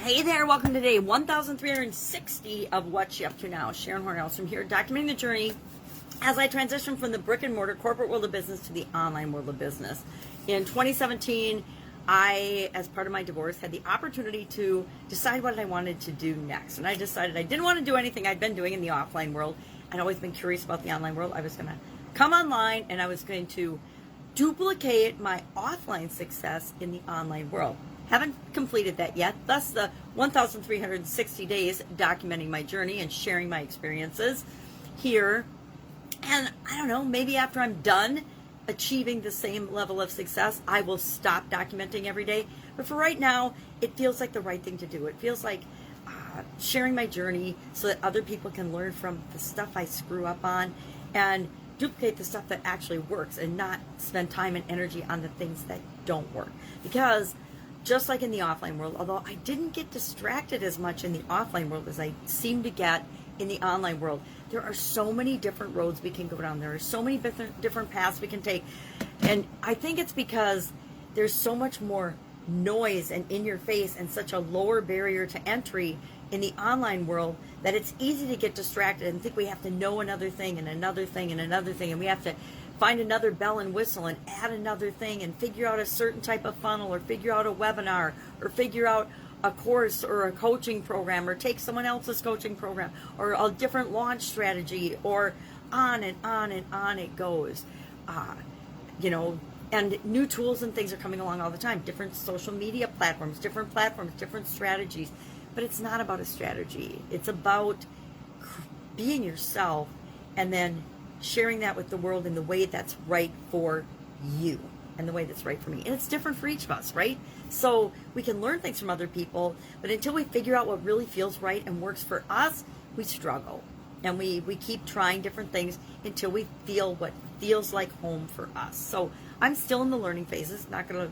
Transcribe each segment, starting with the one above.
Hey there, welcome to day 1360 of What You Up To Now. Sharon Horne-Ellstrom here, documenting the journey as I transition from the brick and mortar corporate world of business to the online world of business. In 2017, I, as part of my divorce, had the opportunity to decide what I wanted to do next. And I decided I didn't want to do anything I'd been doing in the offline world. I'd always been curious about the online world. I was going to come online and I was going to duplicate my offline success in the online world. Haven't completed that yet, thus the 1,360 days documenting my journey and sharing my experiences here. And I don't know, maybe after I'm done achieving the same level of success, I will stop documenting every day. But for right now, it feels like the right thing to do. It feels like sharing my journey so that other people can learn from the stuff I screw up on and duplicate the stuff that actually works and not spend time and energy on the things that don't work. Because just like in the offline world, although I didn't get distracted as much in the offline world as I seem to get in the online world, there are so many different roads we can go down. There are so many different paths we can take. And I think it's because there's so much more noise and in your face and such a lower barrier to entry in the online world that it's easy to get distracted and think we have to know another thing and another thing and another thing, and we have to find another bell and whistle and add another thing and figure out a certain type of funnel or figure out a webinar or figure out a course or a coaching program or take someone else's coaching program or a different launch strategy, or on and on and on it goes. And new tools and things are coming along all the time. Different social media platforms, different strategies. But it's not about a strategy. It's about being yourself and then sharing that with the world in the way that's right for you and the way that's right for me. And it's different for each of us, right? So we can learn things from other people, but until we figure out what really feels right and works for us, we struggle. And we keep trying different things until we feel what feels like home for us. So I'm still in the learning phases, not going to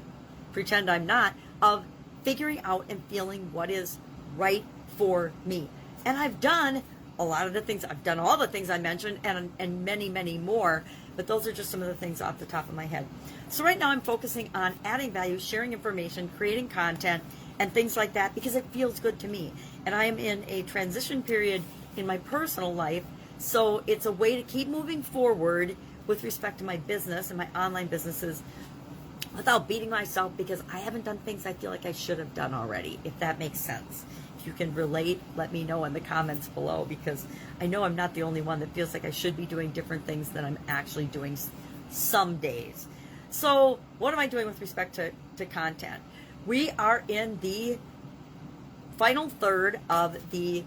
pretend I'm not, of figuring out and feeling what is right for me. And I've done a lot of the things, I've done all the things I mentioned and many, many more, but those are just some of the things off the top of my head. So right now I'm focusing on adding value, sharing information, creating content, and things like that because it feels good to me. And I am in a transition period in my personal life, so it's a way to keep moving forward with respect to my business and my online businesses without beating myself because I haven't done things I feel like I should have done already, if that makes sense. If you can relate, let me know in the comments below, because I know I'm not the only one that feels like I should be doing different things than I'm actually doing some days. So what am I doing with respect to content? We are in the final third of the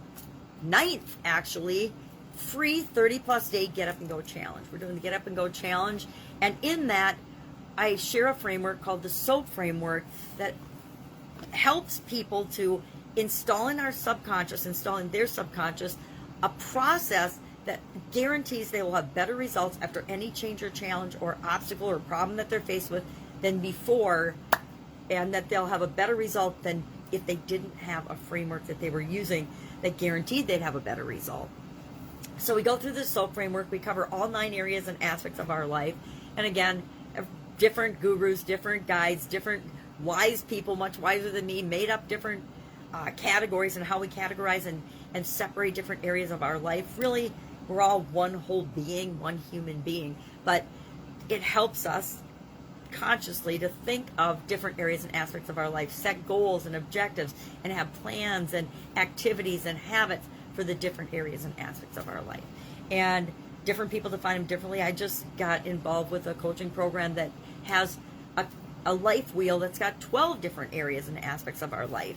9th, actually, free 30-plus day Get Up and Go Challenge. We're doing the Get Up and Go Challenge, and in that, I share a framework called the SOAP framework that helps people to install in their subconscious, a process that guarantees they will have better results after any change or challenge or obstacle or problem that they're faced with than before, and that they'll have a better result than if they didn't have a framework that they were using that guaranteed they'd have a better result. So we go through the SOAP framework. We cover all 9 areas and aspects of our life. And again, different gurus, different guides, different wise people, much wiser than me, made up different categories and how we categorize and separate different areas of our life. Really, we're all one whole being, one human being. But it helps us consciously to think of different areas and aspects of our life, set goals and objectives, and have plans and activities and habits for the different areas and aspects of our life. And different people define them differently. I just got involved with a coaching program that has a life wheel that's got 12 different areas and aspects of our life.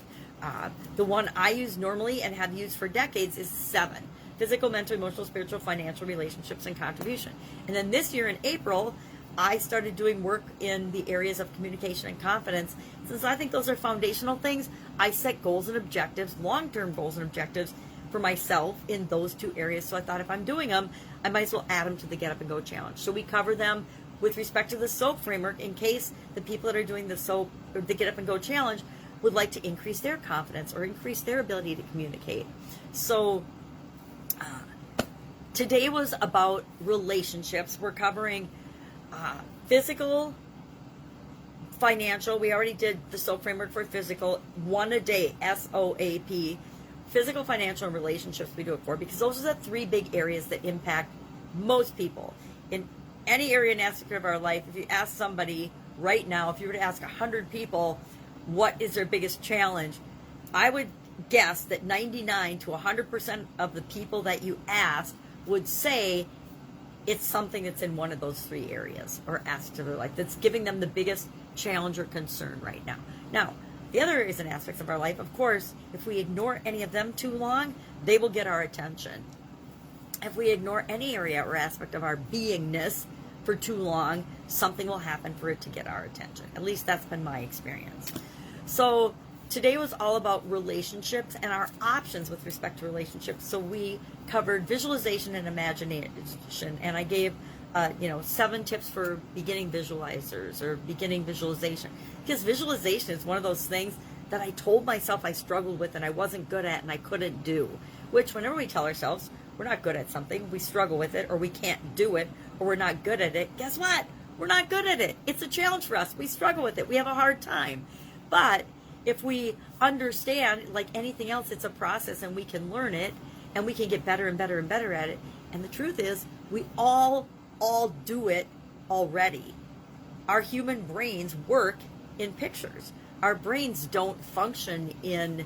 The one I use normally and have used for decades is 7. Physical, mental, emotional, spiritual, financial, relationships, and contribution. And then this year in April, I started doing work in the areas of communication and confidence. Since I think those are foundational things, I set goals and objectives, long-term goals and objectives for myself in those 2 areas. So I thought if I'm doing them, I might as well add them to the Get Up and Go Challenge. So we cover them with respect to the SOAP framework in case the people that are doing the SOAP or the Get Up and Go Challenge would like to increase their confidence or increase their ability to communicate. So today was about relationships. We're covering physical, financial, we already did the SOAP framework for physical, one a day, SOAP. Physical, financial, and relationships we do it for, because those are the three big areas that impact most people. In any area and aspect of our life, if you ask somebody right now, if you were to ask 100 people, what is their biggest challenge? I would guess that 99 to 100% of the people that you ask would say it's something that's in one of those three areas or aspects of their life that's giving them the biggest challenge or concern right now. Now, the other areas and aspects of our life, of course, if we ignore any of them too long, they will get our attention. If we ignore any area or aspect of our beingness for too long, something will happen for it to get our attention. At least that's been my experience. So today was all about relationships and our options with respect to relationships. So we covered visualization and imagination, and I gave 7 tips for beginning visualizers or beginning visualization. Because visualization is one of those things that I told myself I struggled with and I wasn't good at and I couldn't do. Which whenever we tell ourselves we're not good at something, we struggle with it, or we can't do it, or we're not good at it, guess what? We're not good at it. It's a challenge for us. We struggle with it. We have a hard time. But if we understand, like anything else, it's a process and we can learn it and we can get better and better and better at it. And the truth is, we all do it already. Our human brains work in pictures. Our brains don't function in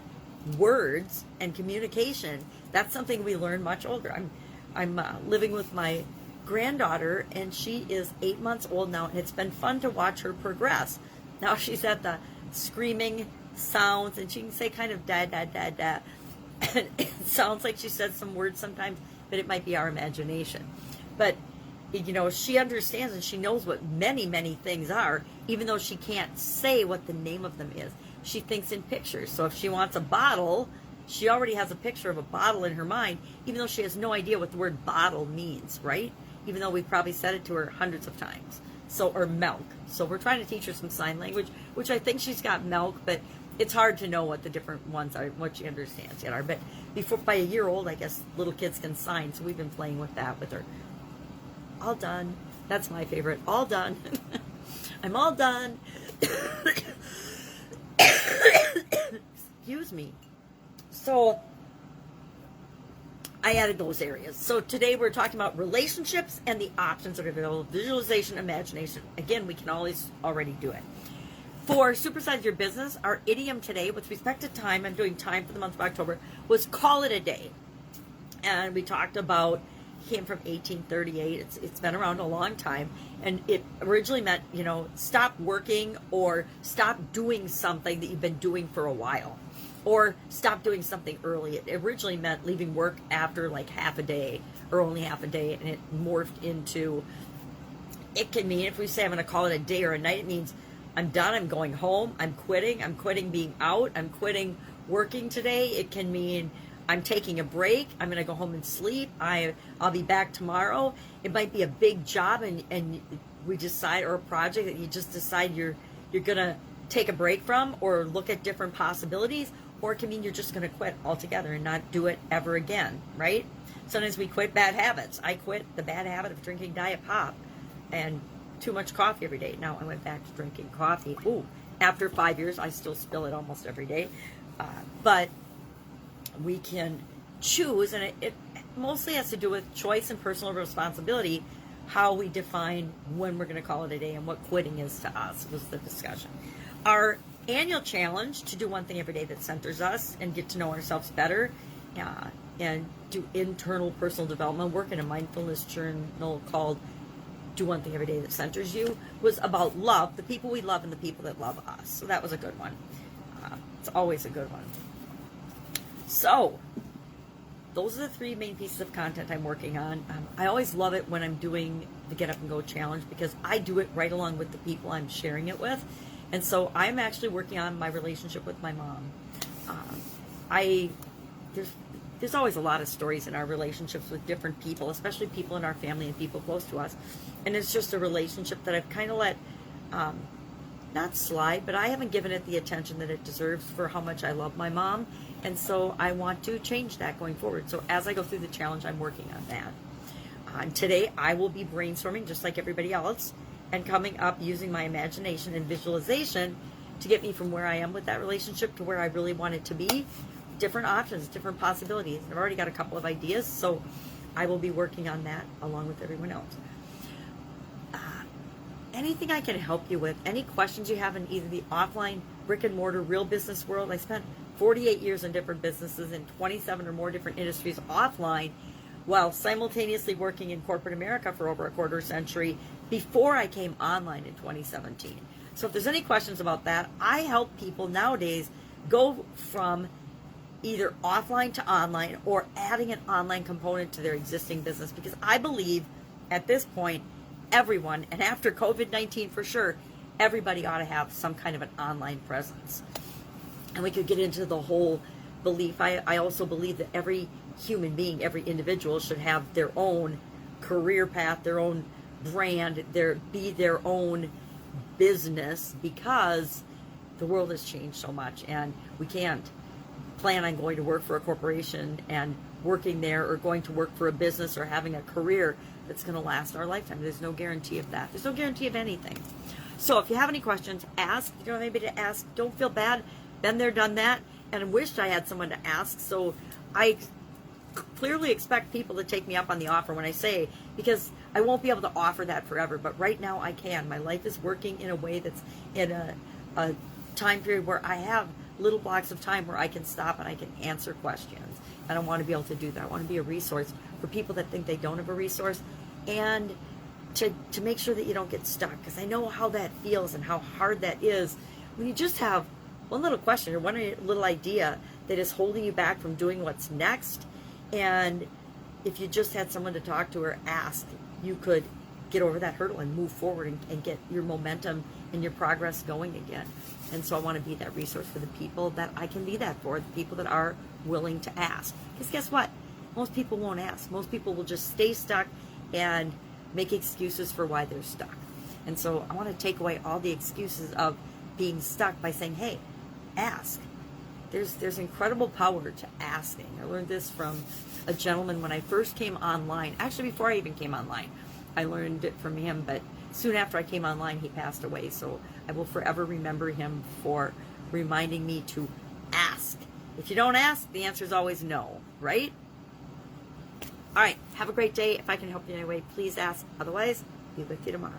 words and communication. That's something we learn much older. I'm living with my granddaughter, and she is 8 months old now, and it's been fun to watch her progress. Now she's at the screaming sounds, and she can say kind of da da da da. And it sounds like she says some words sometimes, but it might be our imagination. But she understands and she knows what many, many things are, even though she can't say what the name of them is. She thinks in pictures. So if she wants a bottle, she already has a picture of a bottle in her mind, even though she has no idea what the word bottle means, right? Even though we've probably said it to her hundreds of times. Or milk. So we're trying to teach her some sign language, which I think she's got milk, but it's hard to know what the different ones are, what she understands yet are. But by a year old, I guess little kids can sign, so we've been playing with that with her. All done. That's my favorite. All done. I'm all done. Excuse me. So I added those areas. So today we're talking about relationships and the options that are available. Visualization, imagination. Again, we can always already do it. For Supersize Your Business, our idiom today with respect to time, I'm doing time for the month of October, was call it a day. And we talked about, came from 1838. It's been around a long time. And it originally meant, stop working or stop doing something that you've been doing for a while. Or stop doing something early. It originally meant leaving work after like half a day or only half a day. And it morphed into, it can mean, if we say I'm going to call it a day or a night, it means I'm done, I'm going home, I'm quitting being out, I'm quitting working today. It can mean I'm taking a break, I'm going to go home and sleep, I'll be back tomorrow. It might be a big job and we decide, or a project that you just decide you're going to take a break from or look at different possibilities, or it can mean you're just going to quit altogether and not do it ever again, right? Sometimes we quit bad habits. I quit the bad habit of drinking Diet Pop and too much coffee every day. Now I went back to drinking coffee. Ooh, after 5 years, I still spill it almost every day. But we can choose, and it mostly has to do with choice and personal responsibility, how we define when we're going to call it a day and what quitting is to us was the discussion. Our annual challenge to do one thing every day that centers us and get to know ourselves better and do internal personal development work in a mindfulness journal called Do One Thing Every Day That Centers You was about love, the people we love and the people that love us. So that was a good one. It's always a good one. So those are the 3 main pieces of content I'm working on. I always love it when I'm doing the Get Up and Go challenge because I do it right along with the people I'm sharing it with. And so I'm actually working on my relationship with my mom. There's always a lot of stories in our relationships with different people, especially people in our family and people close to us. And it's just a relationship that I've kind of let, not slide, but I haven't given it the attention that it deserves for how much I love my mom. And so I want to change that going forward. So as I go through the challenge, I'm working on that. Today, I will be brainstorming just like everybody else. and coming up using my imagination and visualization to get me from where I am with that relationship to where I really want it to be. Different options, different possibilities. I've already got a couple of ideas, so I will be working on that along with everyone else. Anything I can help you with, any questions you have in either the offline, brick and mortar, real business world. I spent 48 years in different businesses in 27 or more different industries offline, while simultaneously working in corporate America for over a quarter century before I came online in 2017. So if there's any questions about that, I help people nowadays go from either offline to online or adding an online component to their existing business, because I believe at this point, everyone, and after COVID-19 for sure, everybody ought to have some kind of an online presence. And we could get into the whole belief. I also believe that every human being, every individual should have their own career path, their own brand, be their own business, because the world has changed so much and we can't plan on going to work for a corporation and working there, or going to work for a business or having a career that's going to last our lifetime. There's no guarantee of that. There's no guarantee of anything. So if you have any questions, ask. If you don't have anybody to ask, don't feel bad. Been there, done that, and I wished I had someone to ask. So I clearly expect people to take me up on the offer when I say, because I won't be able to offer that forever, but right now I can. My life is working in a way that's in a time period where I have little blocks of time where I can stop and I can answer questions. And I want to be able to do that. I want to be a resource for people that think they don't have a resource, and to make sure that you don't get stuck, because I know how that feels and how hard that is when you just have one little question or one little idea that is holding you back from doing what's next. And if you just had someone to talk to or ask, you could get over that hurdle and move forward and get your momentum and your progress going again. And so I want to be that resource for the people that I can be that for, the people that are willing to ask. Because guess what? Most people won't ask. Most people will just stay stuck and make excuses for why they're stuck. And so I want to take away all the excuses of being stuck by saying, hey, ask. There's incredible power to asking. I learned this from a gentleman when I first came online. Actually, before I even came online, I learned it from him. But soon after I came online, he passed away. So I will forever remember him for reminding me to ask. If you don't ask, the answer is always no, right? All right, have a great day. If I can help you in any way, please ask. Otherwise, be with you tomorrow.